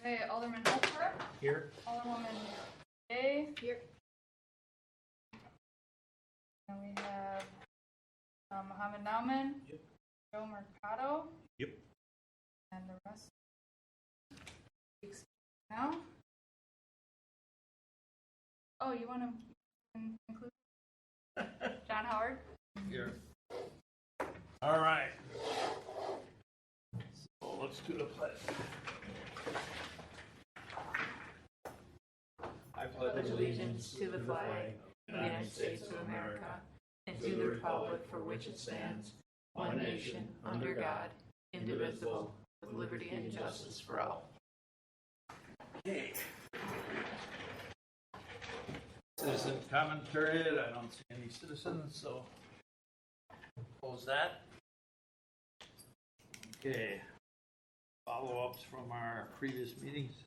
Okay, Alderman Holfer. Here. Alderwoman Day. Here. And we have Mohammed Nauman. Yep. Joe Mercado. Yep. And the rest. Now. Oh, you want to include John Howard? Here. All right. So let's do the pledge. I Pledge allegiance to the flag of the United States of America and to the republic for which it stands, one nation, under God, indivisible, with liberty and justice for all. Okay. Citizen comment period. I don't see any citizens, so close that. Okay. Follow-ups from our previous meetings.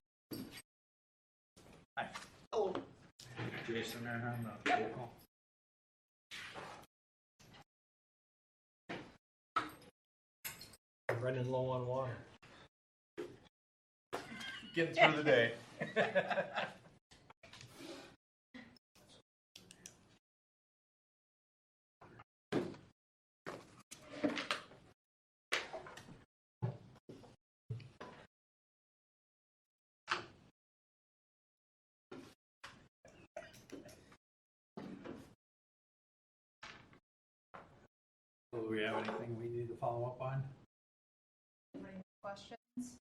Hi. Hello. Jason there on the roll call. I'm running low on water. Getting through the day. Do we have anything we need to follow up on? Any questions?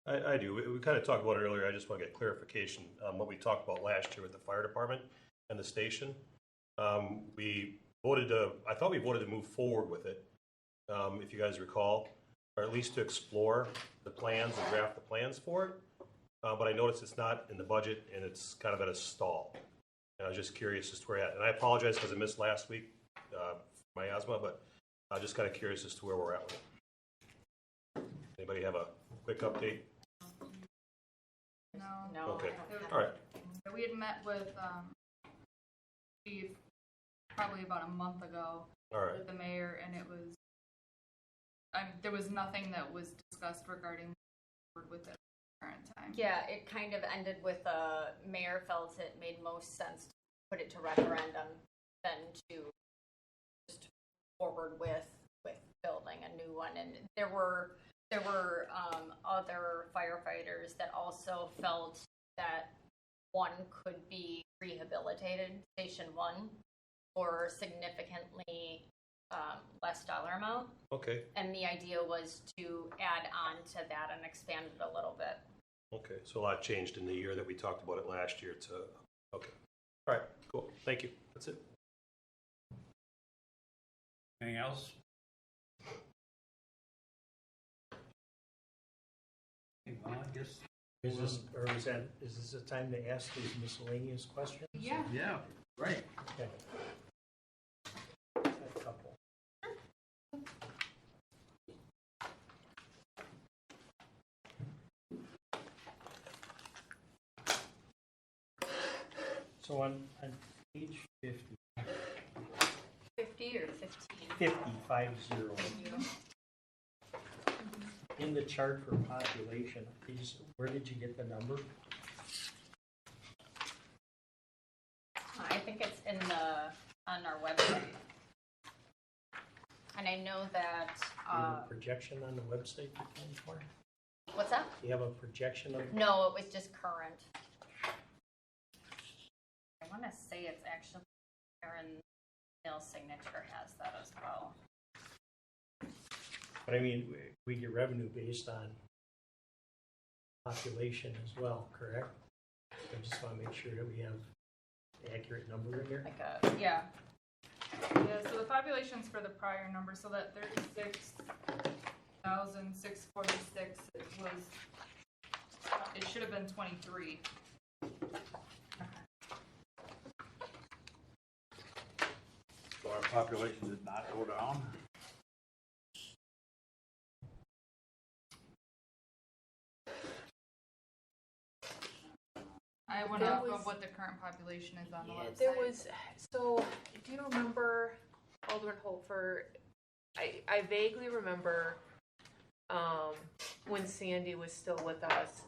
I do. We kind of talked about it earlier. I just want to get clarification on what we talked about last year with the fire department and the station. We voted to, I thought we voted to move forward with it, if you guys recall, or at least to explore the plans and draft the plans for it. But I noticed it's not in the budget and it's kind of at a stall. And I was just curious as to where we're at. And I apologize because I missed last week for my asthma, but I'm just kind of curious as to where we're at with it. Anybody have a quick update? No. Okay. I don't have All right. We had met with Chief probably about a month ago All right. with the mayor, and it was, there was nothing that was discussed regarding with it at the current time. Yeah, it kind of ended with mayor felt it made most sense to put it to referendum than to just forward with building a new one. And there were other firefighters that also felt that one could be rehabilitated, Station 1, for significantly less dollar amount. Okay. And the idea was to add on to that and expand it a little bit. Okay. So a lot changed in the year that we talked about it last year to, okay. All right. Cool. Thank you. That's it. Anything else? Well, I guess. Is this a time to ask these miscellaneous questions? Yeah. Yeah, right. Okay. A couple. So on page 50, 50 or 15? 50, 50, in the chart for population, where did you get the number? I think it's on our website. And I know that, Do you have a projection on the website for 2020? what's that? Do you have a projection of? No, it was just current. I want to say it's actually Aaron Neal's signature has that as well. But I mean, we get revenue based on population as well, correct? I just want to make sure that we have the accurate number in here. Yeah, so the populations for the prior number, so that 36,646, it should have been 23. So our population did not go down. I went off of what the current population is on the website. There was, so, do you remember, Alderman Holfer, I vaguely remember when Sandy was still with us,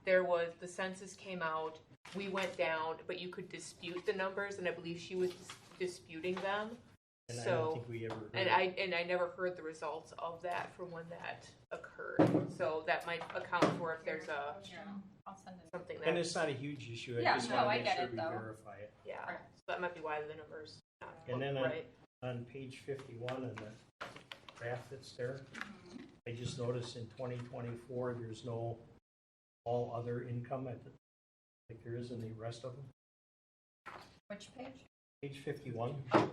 the census came out, we went down, but you could dispute the numbers, and I believe she was disputing them. And I So, don't think we ever heard. and I never heard the results of that from when that occurred. So that might account for if there's a Yeah, I'll send it. something And that, it's not a huge issue. Yeah, I just no, want I to make get sure it, we though. verify it. yeah. Right. So that might be why the numbers not And then right. on page 51 in the graph that's there, I just noticed in 2024, there's no all other income like there is in the rest of them. Which page? Page 51. Oh, okay.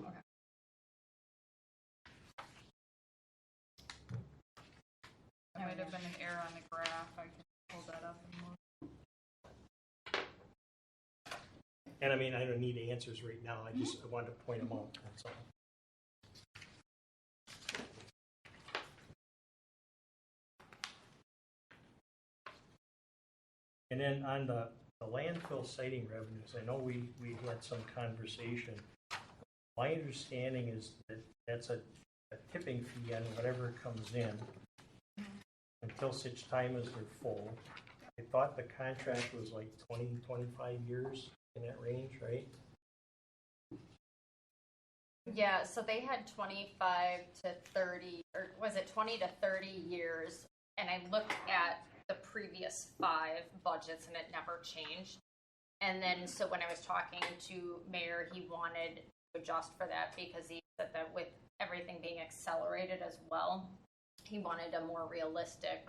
There might have been an error on the graph. I can pull that up and look. And I mean, I don't need answers right now. I wanted to point them out, that's all. And then on the landfill siting revenues, I know we had some conversation. My understanding is that that's a tipping fee on whatever comes in until such time as they're full. I thought the contract was like 20, 25 years in that range, right? Yeah, so they had 25 to 30, or was it 20 to 30 years? And I looked at the previous 5 budgets and it never changed. And then, so when I was talking to Mayor, he wanted to adjust for that because he said that with everything being accelerated as well, he wanted a more realistic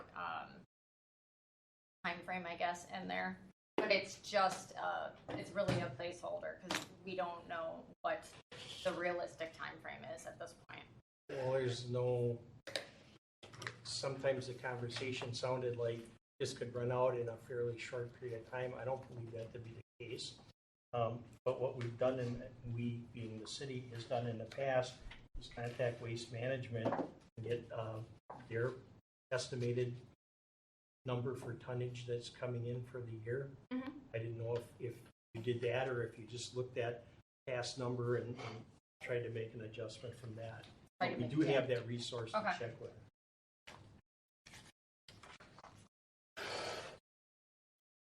time frame, I guess, in there. But it's just, it's really a placeholder because we don't know what the realistic time frame is at this point. Well, there's no, sometimes the conversation sounded like this could run out in a fairly short period of time. I don't believe that to be the case. But what we've done, and we being the city has done in the past, is contact Waste Management and get their estimated number for tonnage that's coming in for the year. Mhm. I didn't know if you did that or if you just looked at past number and tried to make an adjustment from that. But we do have that resource to Okay. check with.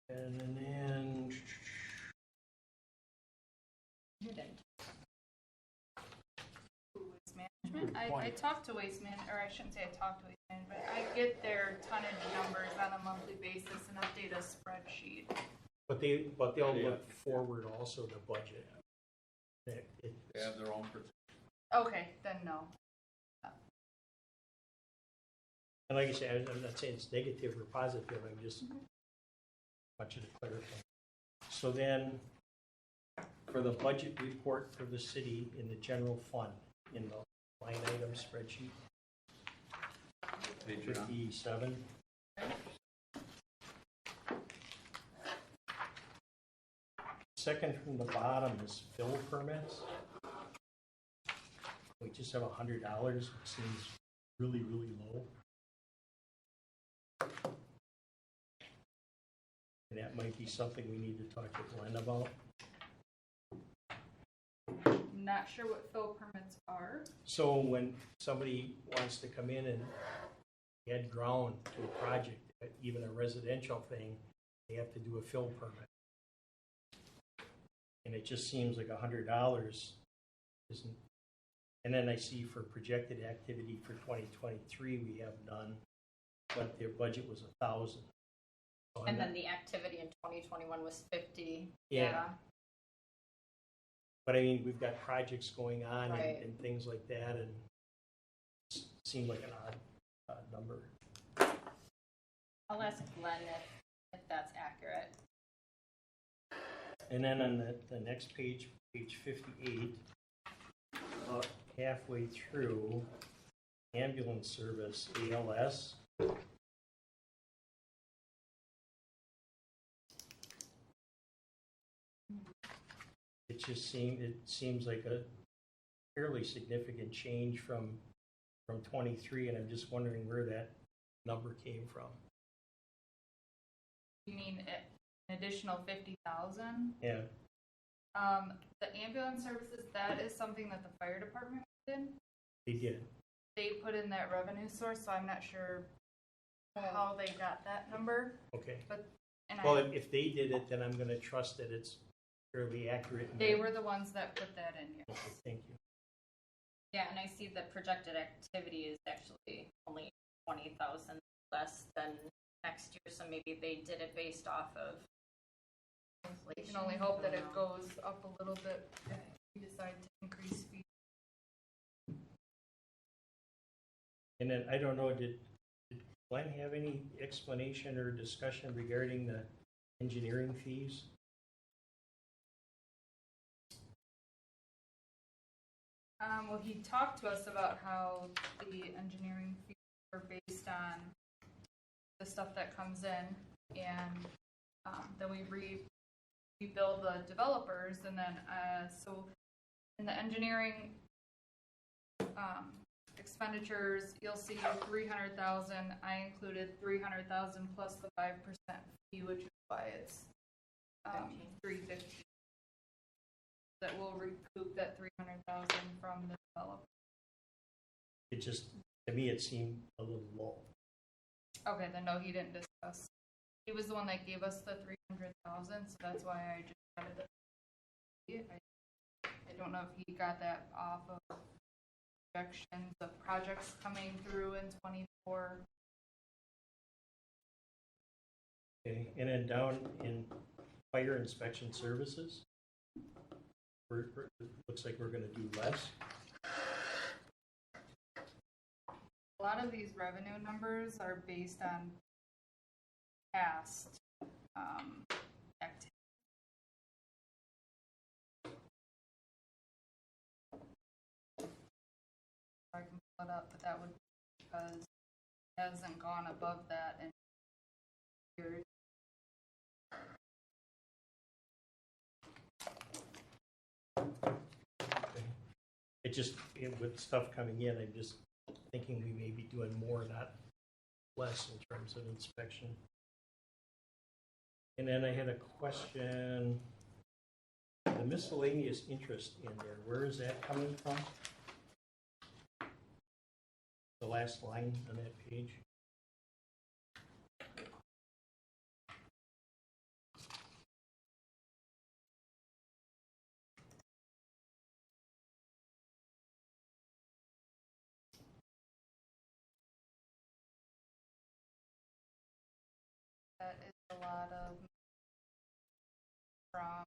And then, You didn't. Waste management. Good I point. talked to Waste Man, or I shouldn't say I talked to Waste Management. I get their tonnage numbers on a monthly basis and update a spreadsheet. but they'll Yeah. look forward also to budget. They have their own protection. Okay, then no. And like I said, I'm not saying it's negative or positive, I'm just want you to clarify. So then, for the budget report for the city in the general fund, in the line item spreadsheet, Page you're on. 57. Second from the bottom is fill permits. We just have $100, which seems really, really low. And that might be something we need to talk to Glenn about. Not sure what fill permits are. So when somebody wants to come in and add ground to a project, even a residential thing, they have to do a fill permit. And it just seems like $100 isn't. And then I see for projected activity for 2023, we have none, but their budget was 1,000. So And then the activity in 2021 was 50. Yeah. But I mean, we've got projects going on Right. and things like that, and it seemed like an odd number. I'll ask Glenn if that's accurate. And then on the next page, page 58, about halfway through, ambulance service, ALS. It seems like a fairly significant change from 23, and I'm just wondering where that number came from. You mean an additional 50,000? Yeah, The ambulance services, that is something that the fire department did. they did. They put in that revenue source, so I'm not sure how they got that number. Okay. But And Well, if they did it, then I'm gonna trust that it's fairly accurate. in they that. were the ones that put that in, yes. Okay, thank you. Yeah, and I see the projected activity is actually only 20,000 less than next year, so maybe they did it based off of We inflation. can only hope I that don't it know. goes up a little bit if we decide to increase fees. And then, I don't know, did Glenn have any explanation or discussion regarding the engineering fees? Well, he talked to us about how the engineering fees are based on the stuff that comes in, and then we rebuild the developers, and then so in the engineering expenditures, you'll see 300,000. I included 300,000 plus the 5% fee, which is why it's 350. That will recoup that 300,000 from the developer. It just, to me, it seemed a little low. Okay, then no, he didn't discuss. He was the one that gave us the 300,000, so that's why I just added it. I don't know if he got that off of projections of projects coming through in 24. Okay, and then down in fire inspection services, it looks like we're gonna do less. A lot of these revenue numbers are based on past activity. I can pull it up, but that would be because it hasn't gone above that in years. It just, with stuff coming in, I'm just thinking we may be doing more, not less in terms of inspection. And then I had a question, the miscellaneous interest in there, where is that coming from? The last line on that page? That is a lot of from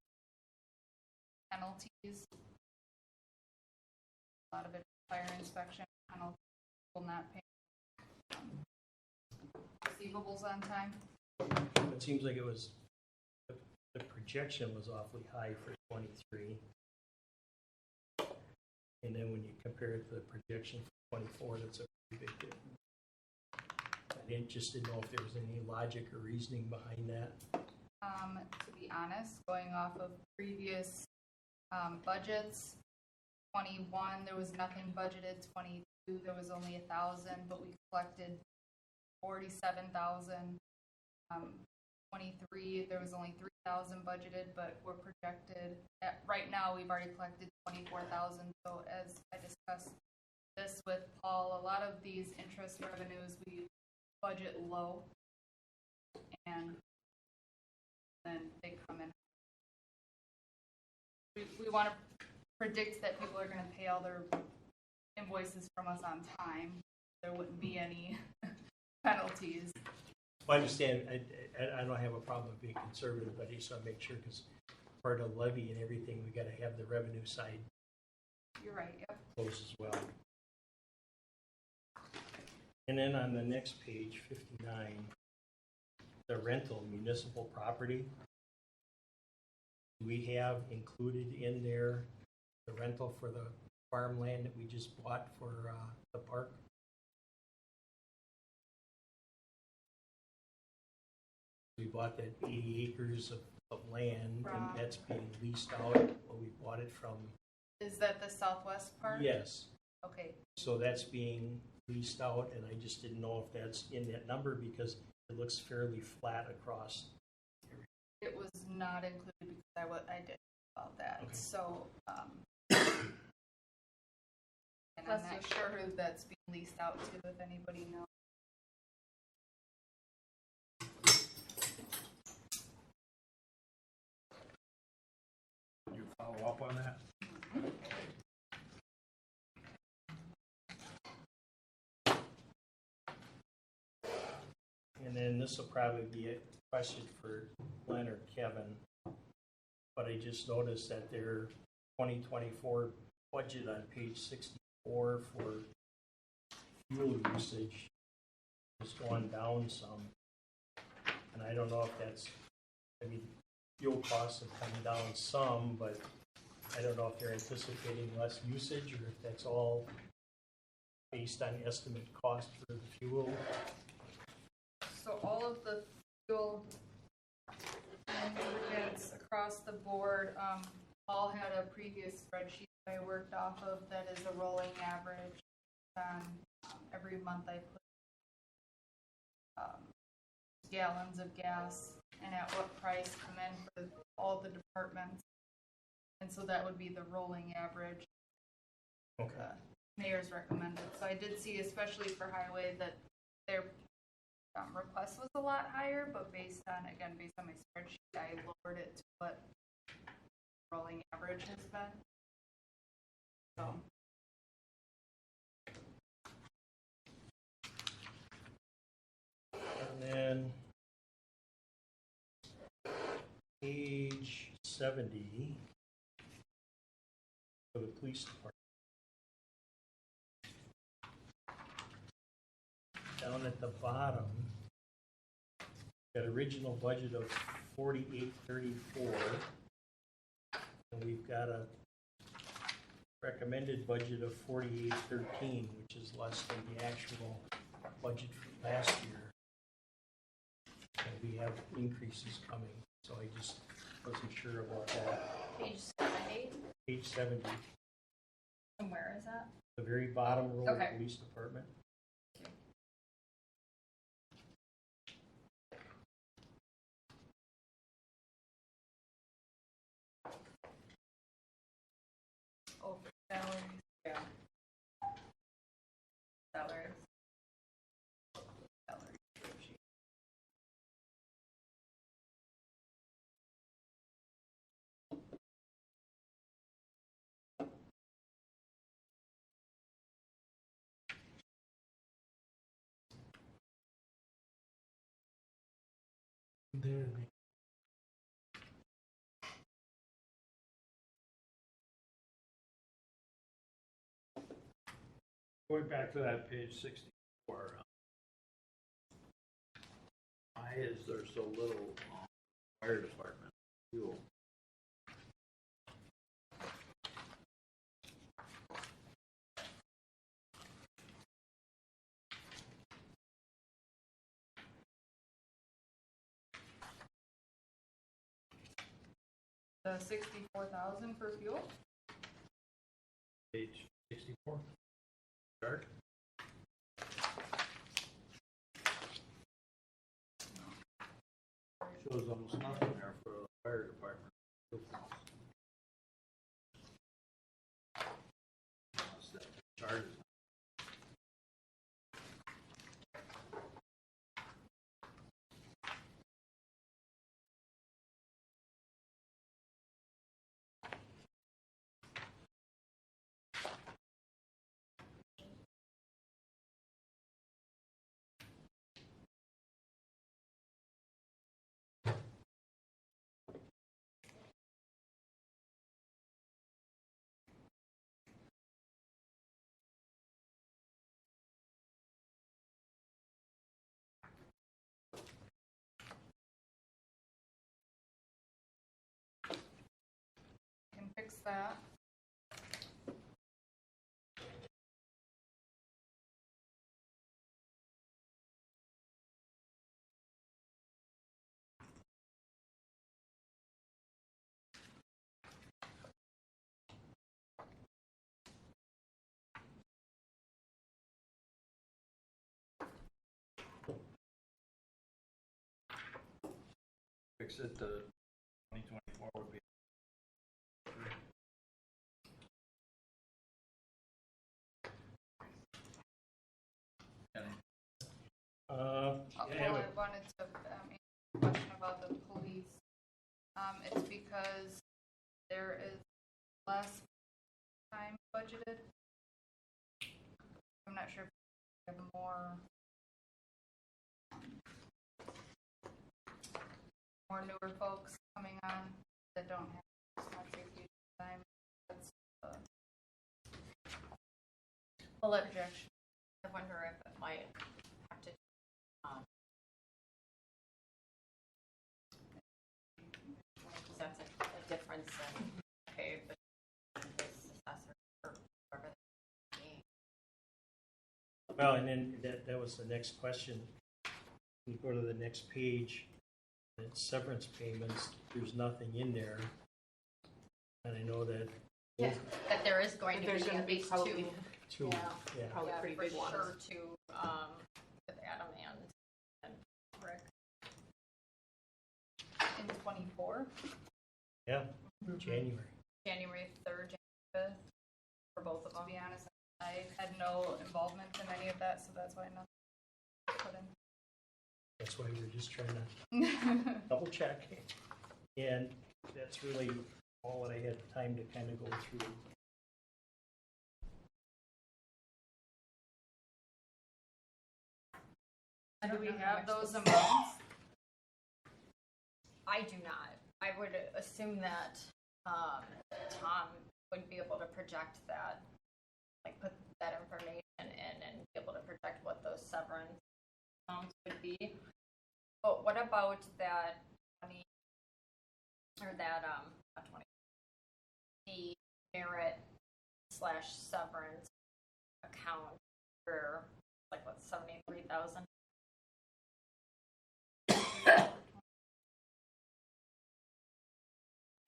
penalties. A lot of it fire inspection penalties, people not paying receivables on time. It seems like it was, the projection was awfully high for 23. And then when you compare it to the projection for 24, that's a pretty big difference. I just didn't know if there was any logic or reasoning behind that. To be honest, going off of previous budgets, 21 there was nothing budgeted. 22 there was only 1,000, but we collected 47,000. 23 there was only 3,000 budgeted, but we're projected at, right now we've already collected 24,000. So as I discussed this with Paul, a lot of these interest revenues we budget low, and then they come in. We want to predict that people are going to pay all their invoices from us on time. There wouldn't be any penalties. Well, I understand, I don't have a problem with being conservative, but I just want to make sure, because part of levy and everything, we got to have the revenue side You're right, yep. close as well. And then on the next page, 59, the rental municipal property. We have included in there the rental for the farmland that we just bought for the park. We bought that 80 acres of land, and that's being leased out. Well, we bought it from. Is that the southwest part? Yes. Okay. So that's being leased out, and I just didn't know if that's in that number because it looks fairly flat across. It was not included because I did about that. Okay. So, and I'm Plus not sure who that's being leased out to, if anybody knows. follow up on that? And then this will probably be a question for Glenn or Kevin. But I just noticed that their 2024 budget on page 64 for fuel usage has gone down some. And I don't know if that's, I mean, fuel costs have come down some, but I don't know if they're anticipating less usage or if that's all based on estimate cost for the fuel. So all of the fuel certificates across the board, Paul had a previous spreadsheet I worked off of that is a rolling average. Every month I put gallons of gas and at what price come in for all the departments. And so that would be the rolling average. Okay. Mayor's recommended. So I did see, especially for highway, that their request was a lot higher, but based on my spreadsheet, I lowered it to what rolling average has been. So. And then page 70 for the police department. Down at the bottom, got original budget of 4834, and we've got a recommended budget of 4813, which is less than the actual budget from last year. And we have increases coming, so I just wasn't sure about that. Page 70. Page 70, And where is that? the very bottom row of Okay. the police department. Oh, salaries. Yeah. Salaries. Salaries. There. Going back to that page 64, why is there so little fire department fuel? The 64,000 for fuel? Page 64. Chart. Shows almost nothing there for the fire department. Unless that chart is Can fix that. fix it to 2024 would be. Well, Yeah, I wanted to question about the police. It's because there is last time budgeted. I'm not sure if we have more newer folks coming on that don't have as much vacation time. That's Well, projection. I wonder if it might have to, that's a difference in pay between this assessor or whoever they be. Well, and then that was the next question. We go to the next page, and it's severance payments, there's nothing in there. And I know that. Yeah, that there is going to There's be gonna at be least probably two. Two, Yeah. yeah. probably pretty for big ones. sure two, with Adam and Rick. In 24, Yeah, January. January 3rd, January 5th, for both of them. To be honest, I had no involvement in any of that, so that's why nothing put in. That's why we're just trying to double check. And that's really all that I had time to kind of go through. Do we have those amounts? I do not. I would assume that Tom would be able to project that, like put that information in and be able to project what those severance amounts would be. But what about that 20 or that not 20, the merit / severance account for like what 73,000?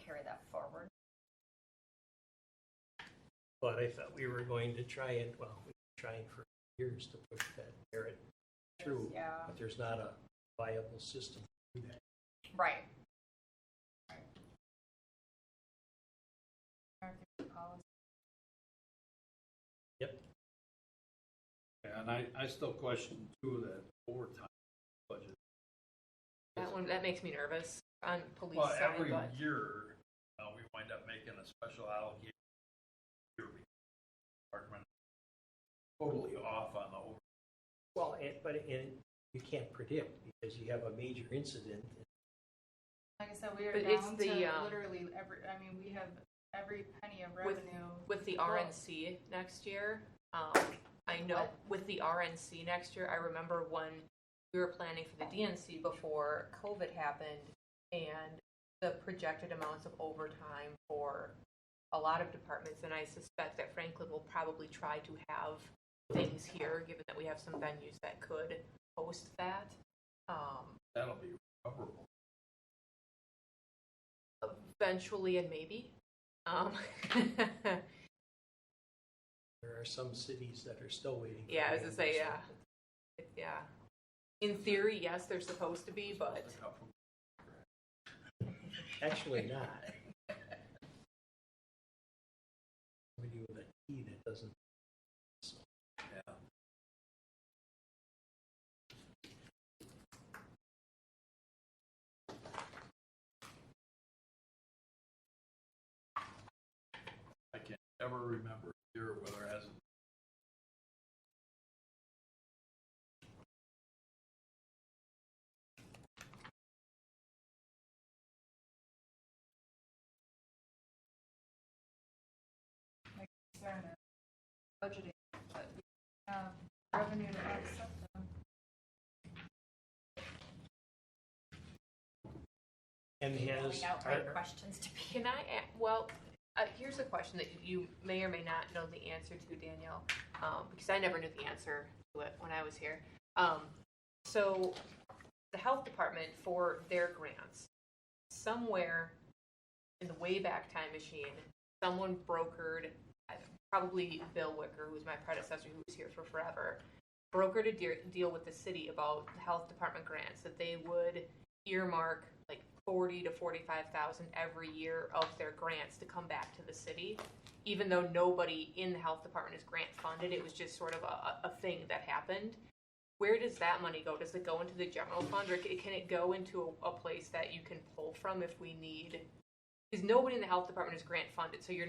Carry that forward. But I thought we were going to try and, well, we've been trying for years to push that merit through. Yeah. But there's not a viable system to do that. Right. Yep. Yeah, and I still question too that overtime budget. That makes me nervous on police Well, side, every but year, we wind up making a special allocation. Department totally off on the over. Well, but you can't predict because you have a major incident. Like I said, we are But it's down the, to literally we have every penny of revenue. with the RNC next year, I know What? with the RNC next year, I remember when we were planning for the DNC before COVID happened, and the projected amounts of overtime for a lot of departments, and I suspect that Franklin will probably try to have things here, given that we have some venues that could host that. That'll be recoverable. Eventually, and maybe. There are some cities that are still waiting. Yeah, I was gonna say, reimbursement. yeah. In theory, yes, they're supposed to be, but Actually not. Somebody with a T that doesn't. Yeah. I can't ever remember a year where there hasn't. Concern of budgeting, but we have revenue to offset them. And has, Rolling out right questions to be. can I, here's a question that you may or may not know the answer to, Danielle, because I never knew the answer to it when I was here. So the health department, for their grants, somewhere in the way back time machine, someone brokered, probably Bill Wicker, who was my predecessor, who was here for forever, brokered a deal with the city about the health department grants, that they would earmark like 40 to 45,000 every year of their grants to come back to the city, even though nobody in the health department is grant funded. It was just sort of a thing that happened. Where does that money go? Does it go into the general fund, or can it go into a place that you can pull from if we need because nobody in the health department is grant funded, so you were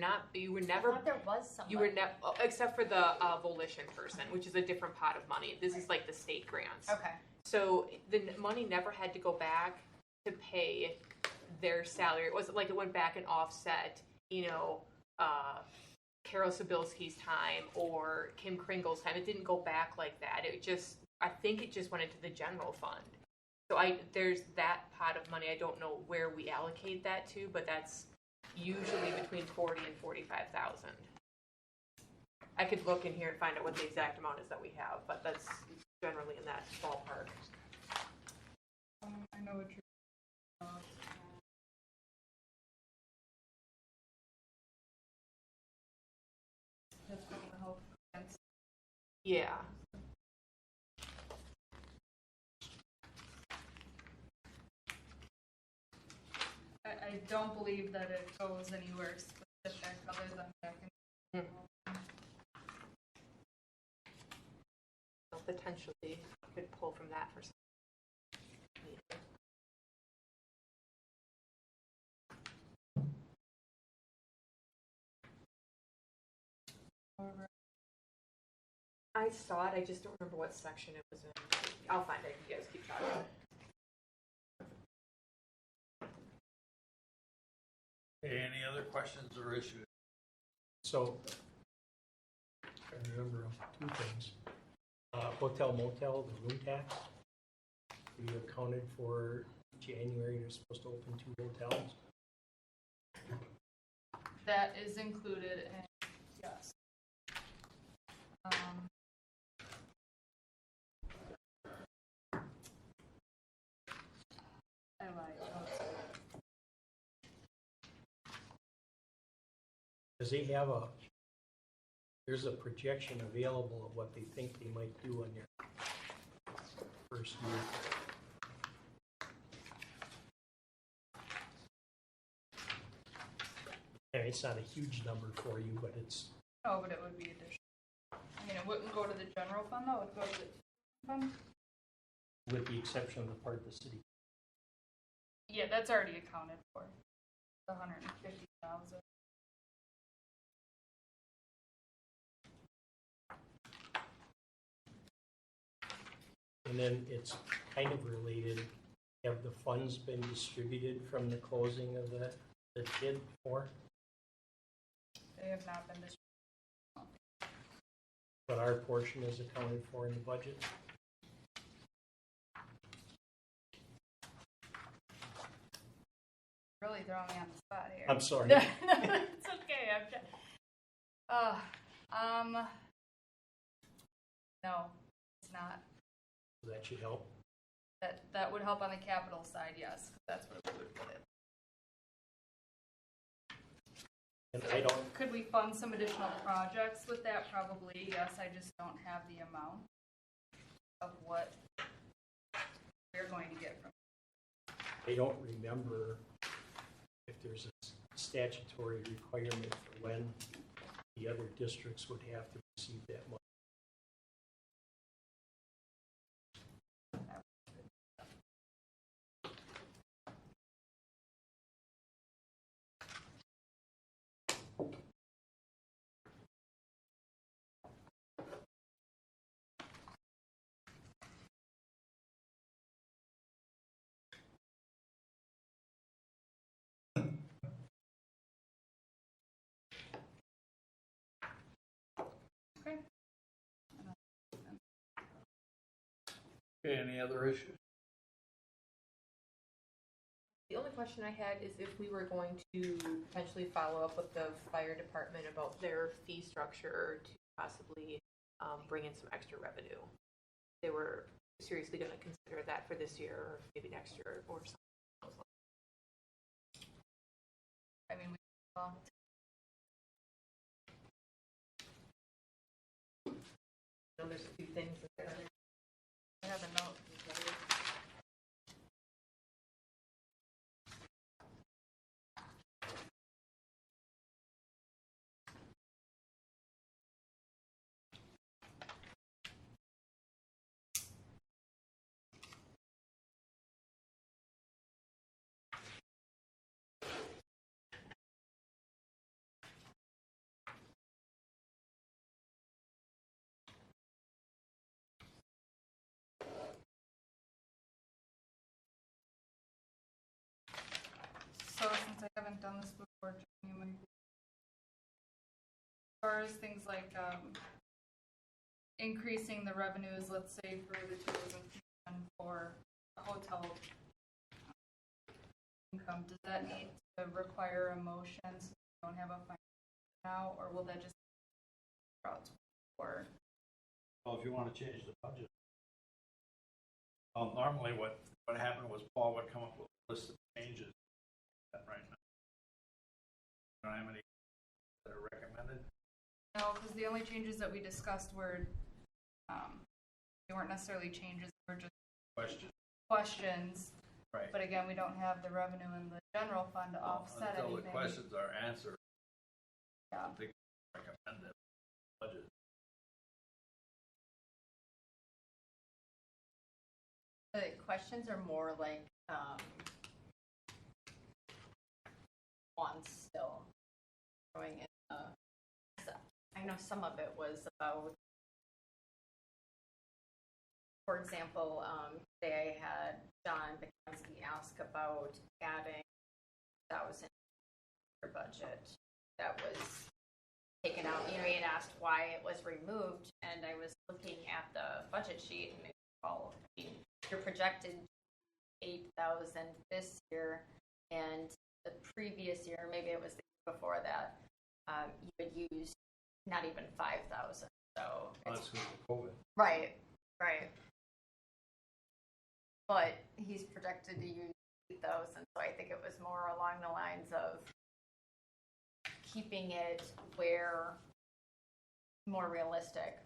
I never, thought there was somebody. you were never, except for the volition person, which is a different pot of money. This is like the state grants. Okay. So the money never had to go back to pay their salary. It wasn't like it went back and offset, Carol Sobilski's time or Kim Kringle's time. It didn't go back like that. I think it just went into the general fund. So there's that pot of money. I don't know where we allocate that to, but that's usually between 40 and 45,000. I could look in here and find out what the exact amount is that we have, but that's generally in that ballpark. I know what you're. That's what the health plans. Yeah. I don't believe that it goes anywhere specific other than back in. So potentially could pull from that for some. However, I saw it, I just don't remember what section it was in. I'll find it, you guys keep talking. Okay, any other questions or issues? So, I remember two things. Hotel motel, the room tax. We accounted for January, they're supposed to open 2 hotels. that is included in, yes. I lied. Oh, it's- Does they have there's a projection available of what they think they might do in their first year. And it's not a huge number for you, but it's, No, but it would be additional. I mean, it wouldn't go to the general fund though, it would go to the fund. with the exception of the part of the city. Yeah, that's already accounted for. The 150,000. And then it's kind of related, have the funds been distributed from the closing of the TID before? They have not been distributed. But our portion is accounted for in the budget? Really throwing me on the spot here. I'm sorry. No, it's okay. I'm just. No, it's not. That should help. That would help on the capital side, yes. That's where we would put it. And I don't, Could we fund some additional projects with that? Probably, yes. I just don't have the amount of what we're going to get from. I don't remember if there's a statutory requirement for when the other districts would have to receive that money. Okay. Okay, any other issues? The only question I had is if we were going to potentially follow up with the fire department about their fee structure to possibly bring in some extra revenue. They were seriously going to consider that for this year or maybe next year or something. I mean, we talked. I know there's a few things in there. I have a note. haven't done this before, you might be. As far as things like increasing the revenues, let's say for the tourism and for hotel income, does that need to require a motion so we don't have a finance now, or will that just be out or? Well, if you want to change the budget. Normally what happened was Paul would come up with a list of changes right now. You don't have any that are recommended? No, because the only changes that we discussed were, they weren't necessarily changes, they were just questions. Right. But again, we don't have the revenue in the general fund to offset Until anything. the questions are answered, Yeah. I think recommended budget. The questions are more like wants still throwing in. I know some of it was about, for example, today I had John Bakansky ask about adding 1,000 budget that was taken out. You know, he had asked why it was removed, and I was looking at the budget sheet, and you're projected 8,000 this year, and the previous year, maybe it was the year before that, you had used not even 5,000. So That's with COVID. right. But he's projected to use 8,000, so I think it was more along the lines of keeping it where more realistic.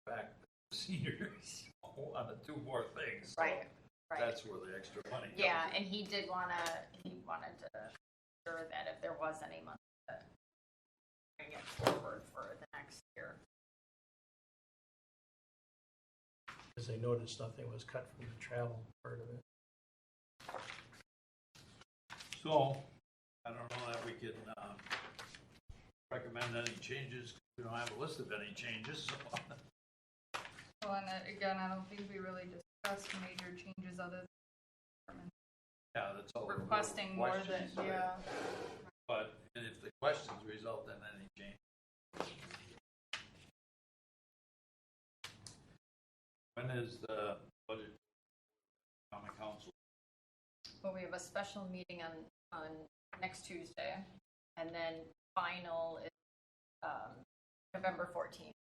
Back to seniors on the 2 more things. So Right. That's where the extra money comes Yeah, in. and he wanted to ensure that if there was any money to bring it forward for the next year. Because I noticed nothing was cut from the travel part of it. So, I don't know that we can recommend any changes. We don't have a list of any changes. So. Well, and again, I don't think we really discussed major changes other than Yeah, that's all. requesting more than, Questions, right? yeah. But and if the questions result in any change. When is the budget common council? Well, we have a special meeting on next Tuesday, and then final is November 14th.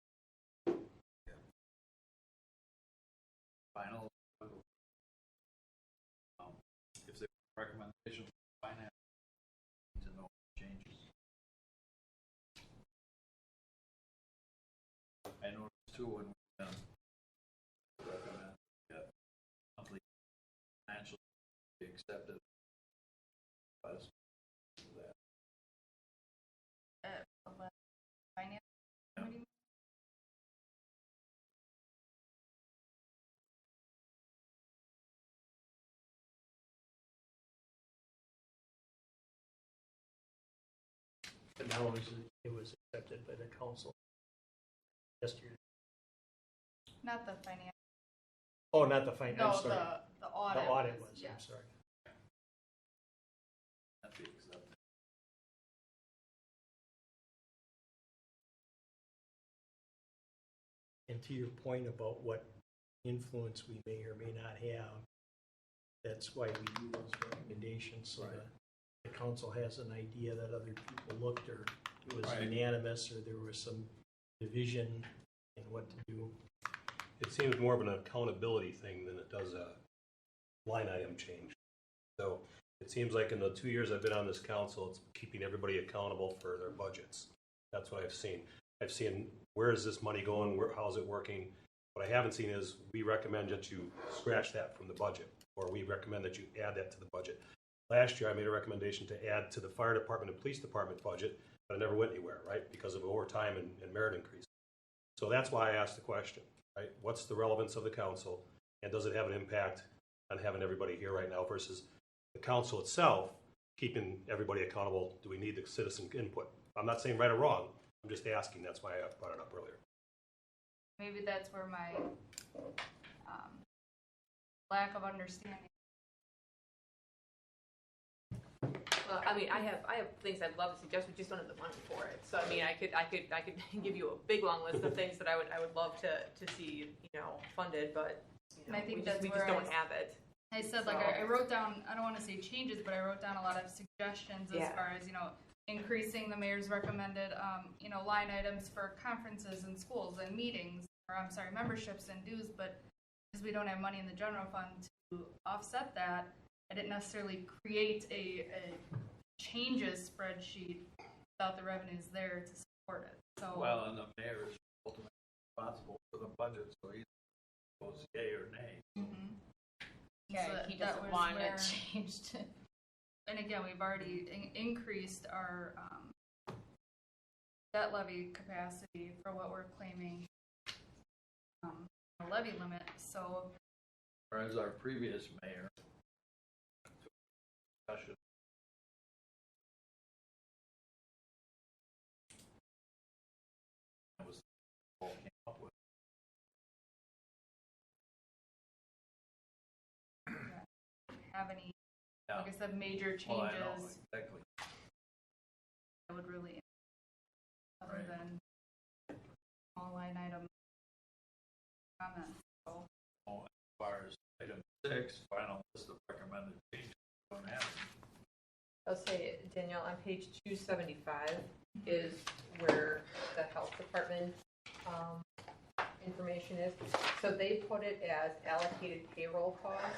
Final. If the recommendation from finance to no changes. I noticed too when we recommend that monthly financial be accepted. As that. Finance committee. But now it was accepted by the council yesterday. Not the finance. Oh, not the finance, No, I'm sorry. the audit. The audit was, yeah. I'm sorry. That be accepted. And to your point about what influence we may or may not have, that's why we do those recommendations, so that the council has an idea that other people looked, or it was Right. unanimous, or there was some division in what to do. It seems more of an accountability thing than it does a line item change. So it seems like in the 2 years I've been on this council, it's keeping everybody accountable for their budgets. That's what I've seen. I've seen where is this money going, how's it working. What I haven't seen is we recommend that you scratch that from the budget, or we recommend that you add that to the budget. Last year I made a recommendation to add to the fire department and police department budget, but it never went anywhere, right? Because of overtime and merit increase. So that's why I asked the question, right? What's the relevance of the council, and does it have an impact on having everybody here right now versus the council itself keeping everybody accountable? Do we need the citizen input? I'm not saying right or wrong. I'm just asking. That's why I brought it up earlier. Maybe that's where my lack of understanding Well, I mean, I have things I'd love to suggest, we just don't have the money for it. So I mean, I could give you a big long list of things that I would love to see, funded, but And I think we that's just where don't have it. I said, like, I wrote down, I don't want to say changes, but I wrote down a lot of suggestions as Yeah. far as, increasing the mayor's recommended, line items for conferences and schools and meetings, or I'm sorry, memberships and dues, but because we don't have money in the general fund to offset that, I didn't necessarily create a changes spreadsheet without the revenues there to support it. So, Well, and the mayor is ultimately responsible for the budget, so he goes yay or nay. mhm. Yeah, So he that doesn't was want where- it changed. And again, we've already increased our debt levy capacity for what we're claiming a levy limit. So Whereas our previous mayor, discussion, that was what came up with. have any, Yeah. like I said, major Well, I know, changes exactly. that would really, other Right. than small line item comments. So As far as item 6, final list of recommended changes, don't have it. I'll say, Danielle, on page 275 is where the health department information is. So they put it as allocated payroll costs.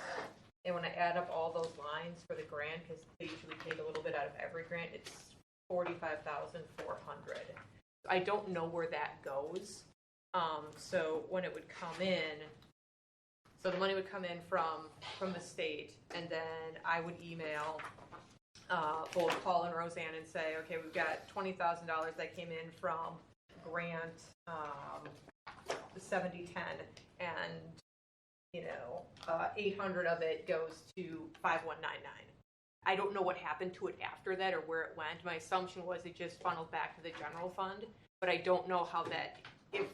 And when I add up all those lines for the grant, because they usually take a little bit out of every grant, it's $45,400. I don't know where that goes. So when it would come in, so the money would come in from the state, and then I would email both Paul and Roseanne and say, okay, we've got $20,000 that came in from grant 7010, and 800 of it goes to 5199. I don't know what happened to it after that or where it went. My assumption was it just funneled back to the general fund, but I don't know how that, if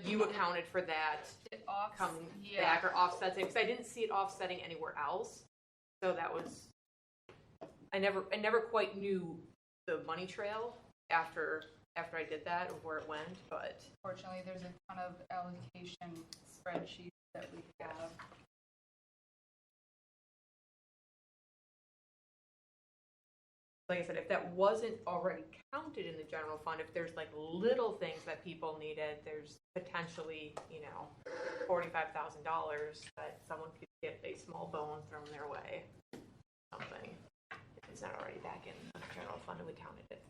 you accounted for that it off, coming yeah. back or offsets it, because I didn't see it offsetting anywhere else. So that was, I never quite knew the money trail after I did that or where it went, but Fortunately, there's a ton of allocation spreadsheets that we have. like I said, if that wasn't already counted in the general fund, if there's like little things that people needed, there's potentially, $45,000 that someone could get a small bone thrown their way. Something. If it's not already back in the general fund and we counted it.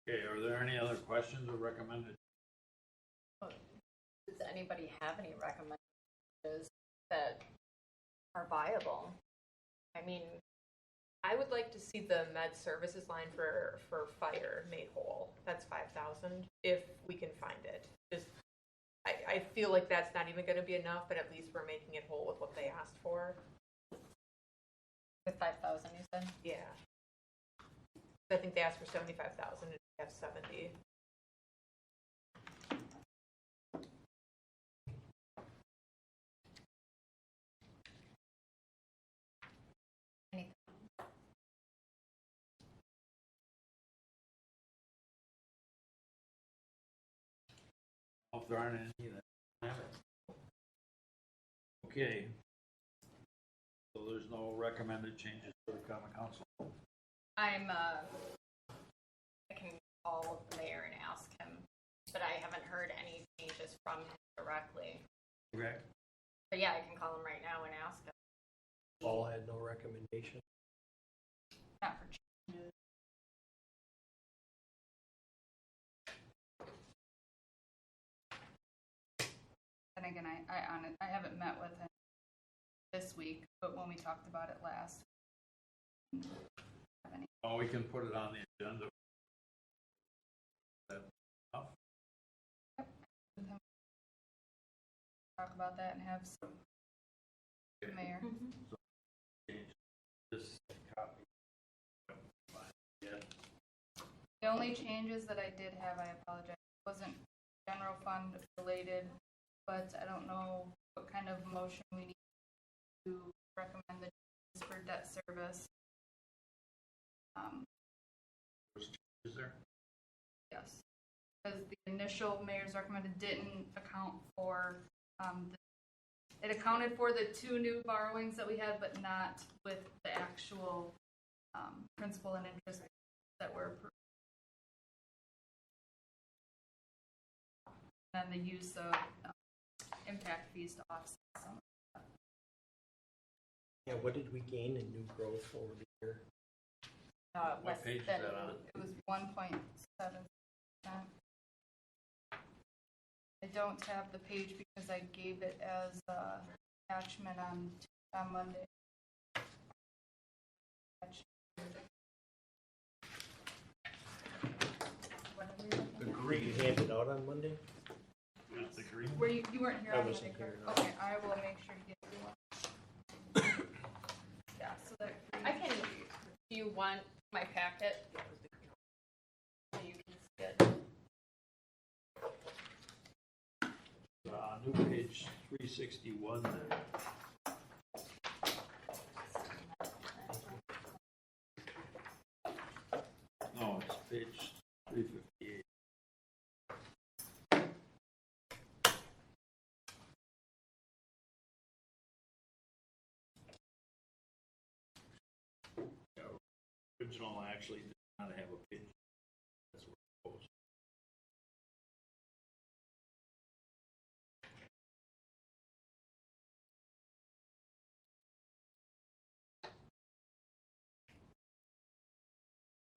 Okay, are there any other questions or recommended? Does anybody have any recommendations that are viable? I mean, I would like to see the med services line for fire made whole. That's 5,000 if we can find it. Just, I feel like that's not even going to be enough, but at least we're making it whole with what they asked for. with 5,000, you said? Yeah. I think they asked for 75,000 and we have 70. If there aren't any, then have it. Okay. So there's no recommended changes for the common council. I can call the mayor and ask him, but I haven't heard any changes from him directly. Okay. But yeah, I can call him right now and ask him. Paul had no recommendation. Not for changes. And again, I haven't met with him this week, but when we talked about it last. Have any? Oh, we can put it on the agenda. That enough? with him. Talk about that and have some mayor. This copy. Fine. Yeah. The only changes that I did have, I apologize, wasn't general fund related, but I don't know what kind of motion we need to recommend the changes for debt service. Is there? Yes, because the initial mayor's recommended didn't account for, it accounted for the 2 new borrowings that we had, but not with the actual principal and interest that were approved. And the use of impact fees to offset some of that. Yeah, what did we gain in new growth over the year? What page is that on? It was 1.7%. I don't have the page because I gave it as attachment on Monday. The green handed out on Monday? The green? Were you weren't here I on wasn't Monday, here, correct? no. Okay, I will make sure to get you one. Yeah, so that. I can, do you want my packet? So you can see it. New page 361 there. No, it's page 358. Yeah, original actually did not have a page. That's where it goes.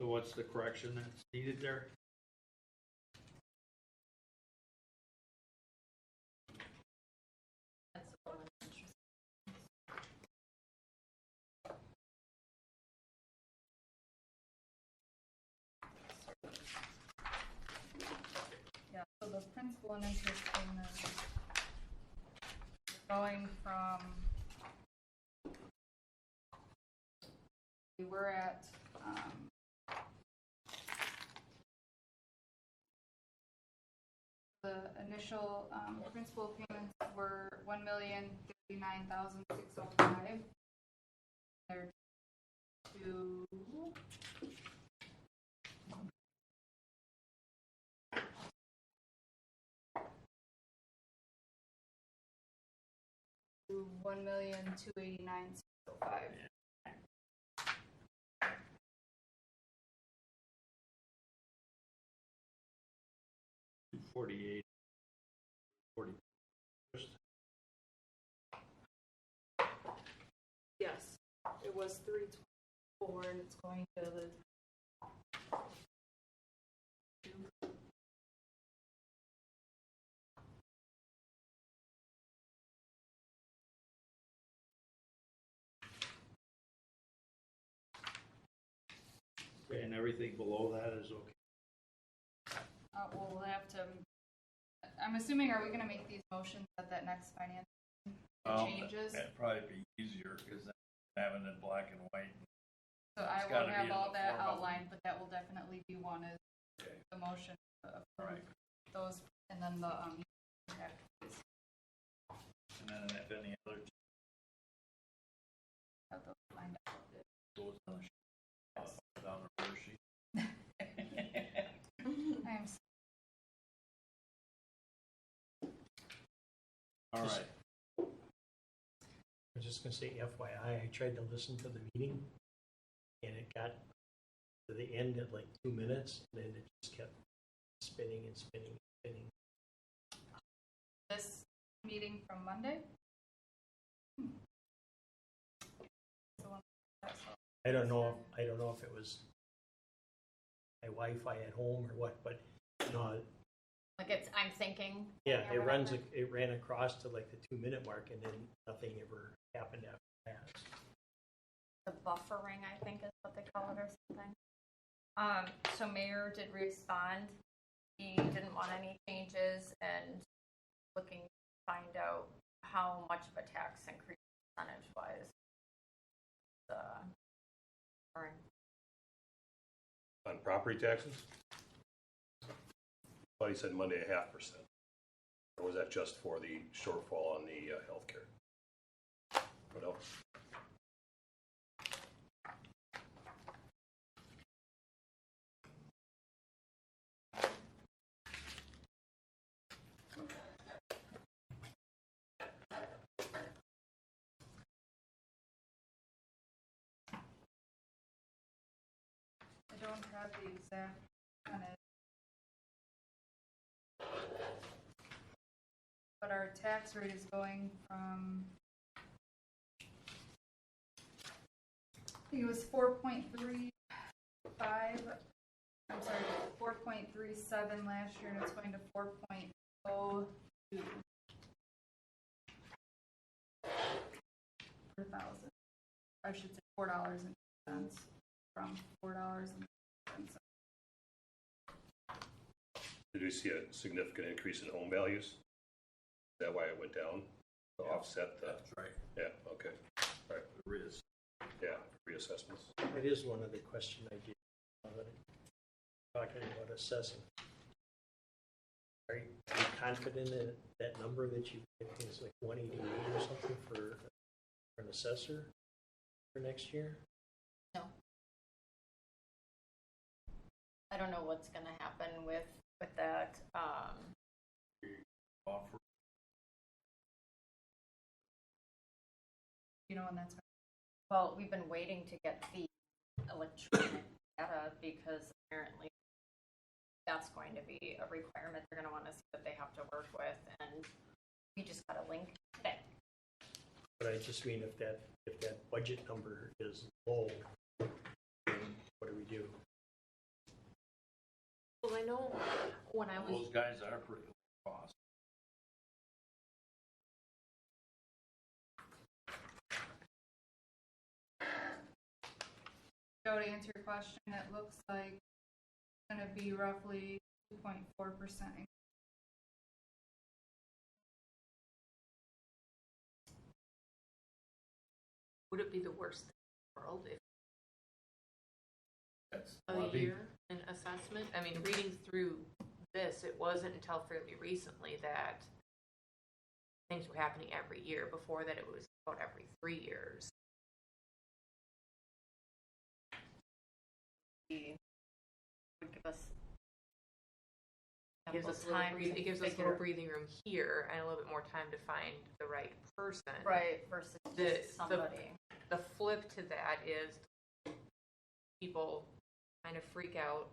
So what's the correction that's needed there? That's the one with interest. Yeah, so the principal and interest payments going from, we were at, the initial principal payments were $1,039,605. They're to $1,289,605. 248. 40. Yes, it was 324, and it's going to the. And everything below that is okay. We'll have to, I'm assuming, are we gonna make these motions at that next finance changes? That'd probably be easier, because then having it black and white. So I It's will gotta be have in all the that form of- outlined, but that will definitely be one as Okay. the motion. Right. Those, and then the, impact fees, And then if any other have those lined up. goes on the sheet, down the first sheet. I am, All right. I was just gonna say FYI, I tried to listen to the meeting and it got to the end at like 2 minutes and then it just kept spinning and spinning and spinning. this meeting from Monday? The one that's all- I don't know if it was my Wi-Fi at home or what, but no, Like it's, I'm thinking. yeah, or whatever. it ran across to like the 2-minute mark and then nothing ever happened after that. The buffering, I think is what they call it or something. So Mayor did respond. He didn't want any changes and looking to find out how much of a tax increase percentage wise. On property property taxes? But he said Monday 0.5%. Or was that just for the shortfall on the healthcare? What else? I don't have the exact percentage. But our tax rate is going from, I think it was 4.35, I'm sorry, 4.37 last year, and it's going to 4.02 per thousand. I should say $4.10 from $4.10. Did we see a significant increase in home values? Is that why it went down to offset the? That's right. Yeah, okay. Right. There is. Yeah, reassessments. That is one other question I did. Talking about assessing. Are you confident in that number that you picked is like 188 or something for an assessor for next year? No. I don't know what's gonna happen with that. Offer. You know, and that's Well, we've been waiting to get the electronic data because apparently that's going to be a requirement. They're going to want to see that they have to work with, and we just got a link today. But I just mean if that budget number is low, then what do we do? Well, I know when I was Those guys are pretty low cost. Joe, to answer your question, it looks like it's going to be roughly 2.4%. would it be the worst thing in the world if That's a levy. year in assessment? I mean, reading through this, it wasn't until fairly recently that things were happening every year. Before that, it was about every 3 years. Would give us It gives us a little it gives us a little breathing room here and a little bit more time to find the right person. right versus The- just somebody. The flip to that is people kind of freak out,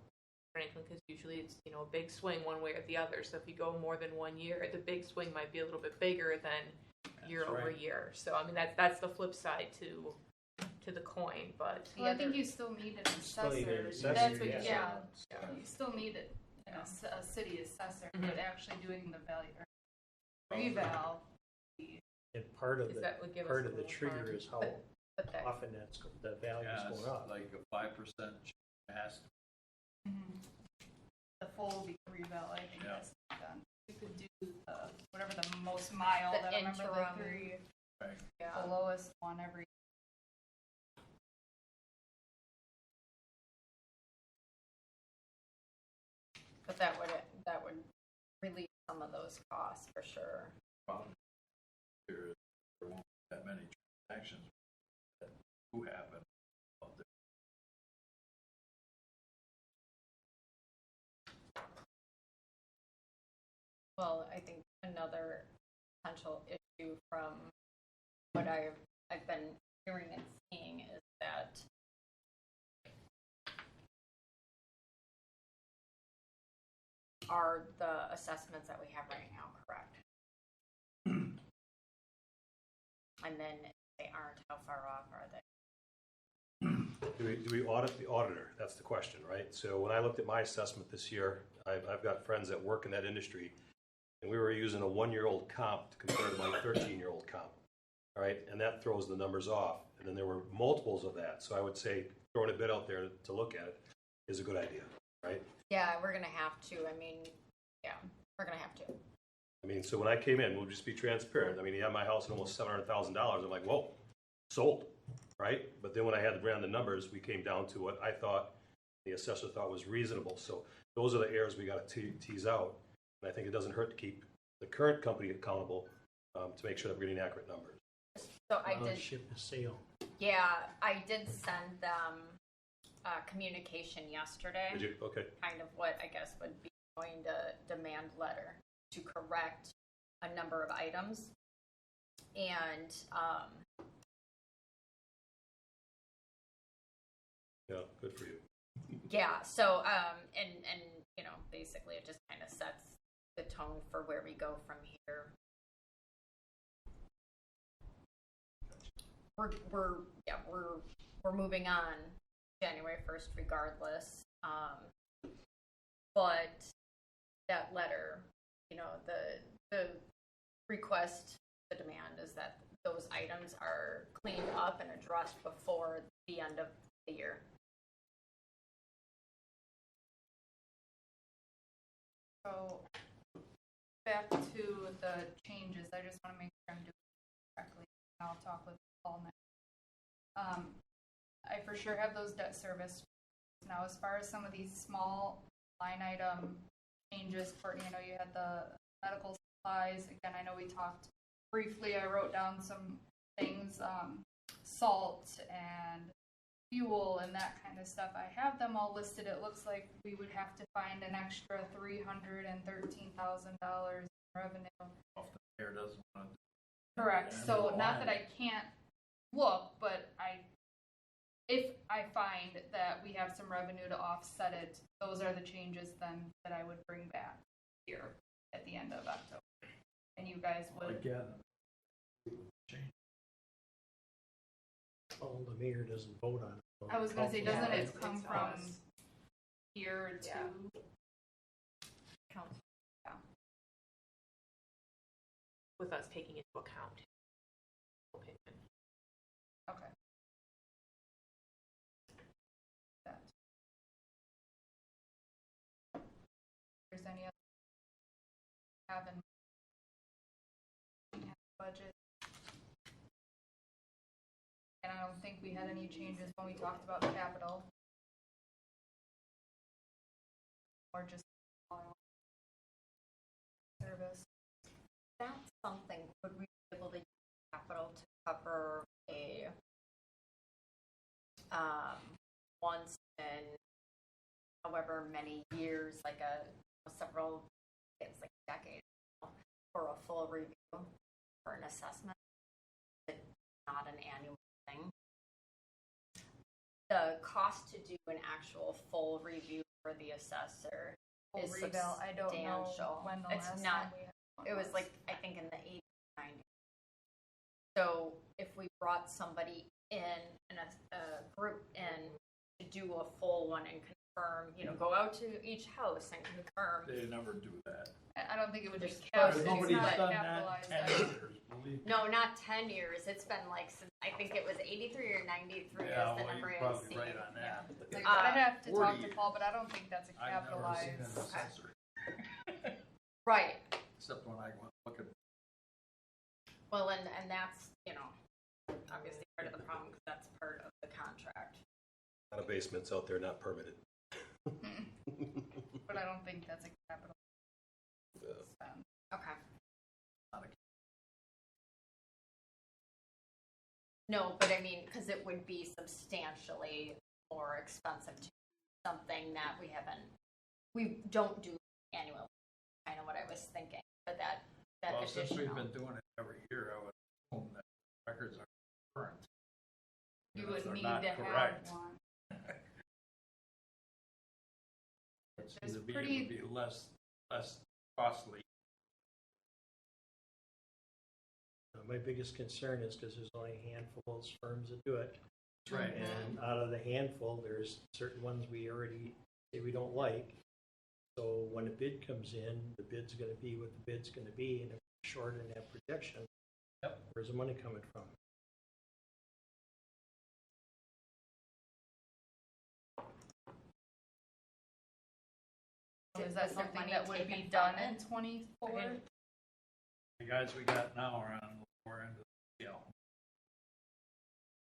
frankly, because usually it's, you know, a big swing one way or the other. So if you go more than 1 year, the big swing might be a little bit bigger than year over right. year. So I mean that's the flip side to the coin. But Well, I think you still need an Still need an assessor. assessor, That's what, yeah. yeah, you still need it, a city assessor, but actually doing the value or reval. And part of Is that would give us part a of the little trigger time. is how But that often the value Yeah, is it's going up. like a 5% has to. The full reval, I think, Yeah. has to be done. You could do the, whatever the most mild, The I don't remember the interim. three, Right. the lowest one every. but that would relieve some of those costs for sure. Problem here is there won't be that many transactions that do happen out there. Well, I think another potential issue from what I've been hearing and seeing is that are the assessments that we have right now correct? And then if they aren't, how far off are they? Do we audit the auditor? That's the question, right? So when I looked at my assessment this year, I've got friends that work in that industry, and we were using a 1-year-old comp to compare to my 13-year-old comp, all right? And that throws the numbers off. And then there were multiples of that. So I would say throwing a bid out there to look at it is a good idea, right? Yeah, we're gonna have to. I mean, yeah, we're gonna have to. I mean, so when I came in, we'll just be transparent. I mean, he had my house at almost $700,000. I'm like, whoa, sold, right? But then when I had to run the numbers, we came down to what I thought the assessor thought was reasonable. So those are the errors we got to tease out. And I think it doesn't hurt to keep the current company accountable to make sure that we're getting accurate numbers. So I did, Ship is sail. yeah, I did send them communication yesterday. Did you? Okay. Kind of what I guess would be going to demand letter to correct a number of items. And Yeah, good for you. yeah, so and you know, basically it just kind of sets the tone for where we go from here. We're moving on January 1st regardless. But that letter, you know, the request, the demand is that those items are cleaned up and addressed before the end of the year. So back to the changes, I just want to make sure I'm doing it correctly. And I'll talk with Paul next. I for sure have those debt service. Now, as far as some of these small line item changes, Courtney, I know you had the medical supplies. Again, I know we talked briefly. I wrote down some things, salt and fuel and that kind of stuff. I have them all listed. It looks like we would have to find an extra $313,000 in revenue. If the mayor doesn't want to. Correct. And So the not line. that I can't look, but if I find that we have some revenue to offset it, those are the changes then that I would bring back here at the end of October. And you guys would. Again. Change. Well, the mayor doesn't vote on it. I was gonna say, doesn't Yeah, it it's come us. from here to? Yeah. Council. With us taking into account. Opinion. Okay. That. If there's any other have in budget. And I don't think we had any changes when we talked about capital. Or just service. That's something, would we be able to use capital to cover a once in however many years, like several, it's like a decade, for a full review for an assessment? It's not an annual thing. The cost to do an actual full review for the assessor is Reval, I don't know substantial. when the It's last not- time we had one It was like, I think in the 80s, 90s. So if we brought somebody in and a group in to do a full one and confirm, you know, go out to each house and confirm. They never do that. I don't think it would be Just capped. supposed It's to. Nobody's not done that in capitalized. 10 years, believe me. No, not 10 years. It's been like since, I think it was 83 or 93 Yeah, is the well, number you're I've probably seen. right on that. I have to 40 talk to Paul, but I don't think that's a I've never seen an capitalized. assessor, Right. except when I went looking. Well, and that's, you know, obviously part of the problem because that's part of the contract. A lot of basements out there not permitted. But I don't think that's a capital spend. Okay. Not a- No, but I mean, because it would be substantially more expensive to do something that we don't do annually. Kind of what I was thinking, but that Well, since we've additional. been doing it every year, I would assume that records are current. You Even if would they're need not to correct, have one. It's There's either pretty- it would be less costly. My biggest concern is because there's only a handful of those firms that do it. That's right. And out of the handful, there's certain ones we already say we don't like. So when a bid comes in, the bid's gonna be what the bid's gonna be, and if we're short in that projection, Yep. where's the money coming from? Is that Was the something money that would be taken done from in it? 24? The guys we got now are on the lower end of the scale.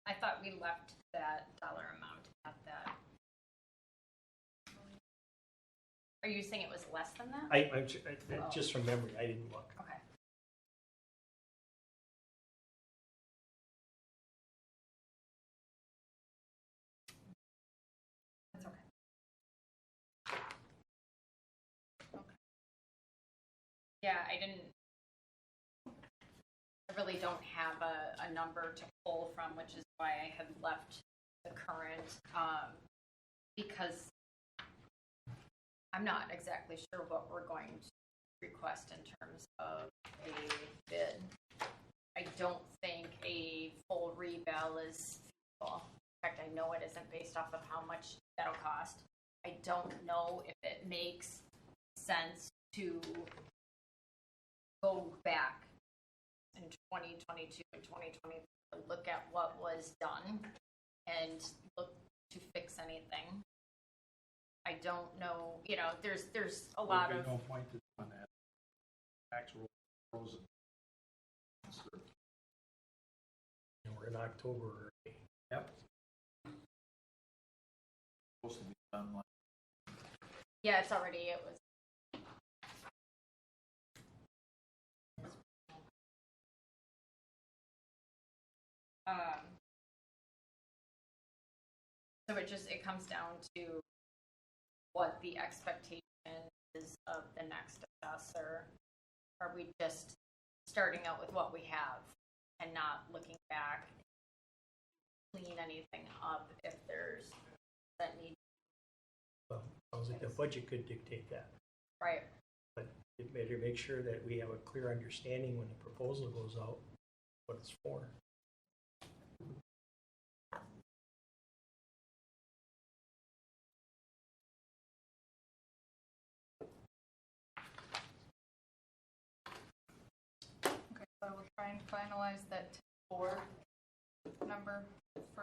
I thought we left that dollar amount at that. Are you saying it was less than that? Just from memory, I didn't look. Okay. That's okay. Okay. Yeah, I really don't have a number to pull from, which is why I had left the current, because I'm not exactly sure what we're going to request in terms of a bid. I don't think a full rebel is feasible. In fact, I know it isn't based off of how much that'll cost. I don't know if it makes sense to go back in 2022 and 2023 to look at what was done and look to fix anything. I don't know, there's a lot of. There'd be no point to doing that. Actual frozen. We're in October already. Yep. Supposed to be done like. Yeah, it was. So it comes down to what the expectation is of the next assessor. Are we just starting out with what we have and not looking back, clean anything up if there's that need? Well, sounds like the budget could dictate that. Right. But it better make sure that we have a clear understanding when the proposal goes out, what it's for. Okay, so we'll try and finalize that 4 number for.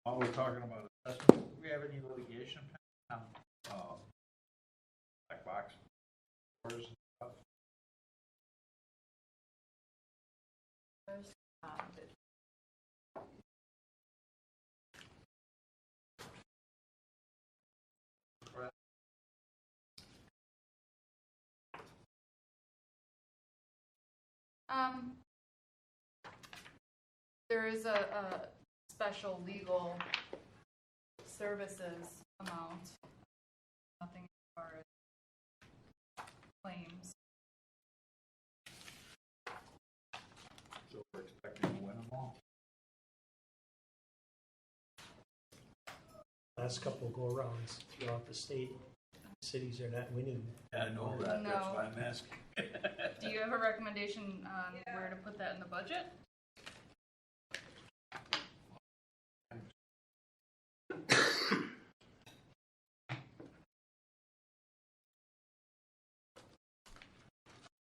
While we're talking about assessment, do we have any litigation on, black box stores and stuff? There is a special legal services amount, nothing as far as claims. So we're expecting to win them all. Last couple go-arounds throughout the state, cities are not winning. I know that, No. that's why I'm asking. Do you have a recommendation on where to put that in the budget?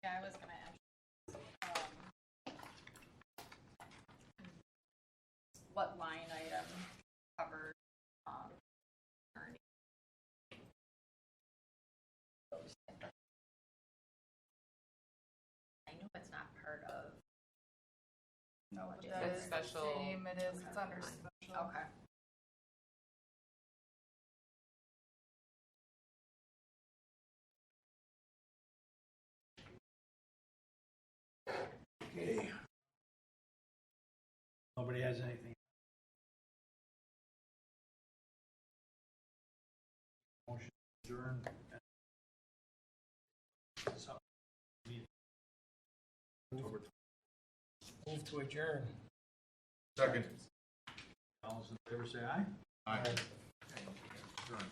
Yeah, I was gonna ask what line item covers attorney. I know it's not part of. No, Budget. that It's is special. the same. It is. It's under special. Okay. Okay. Nobody has anything? Motion adjourned. Move to adjourn. Second. All those in favor say aye. Aye. Adjourned.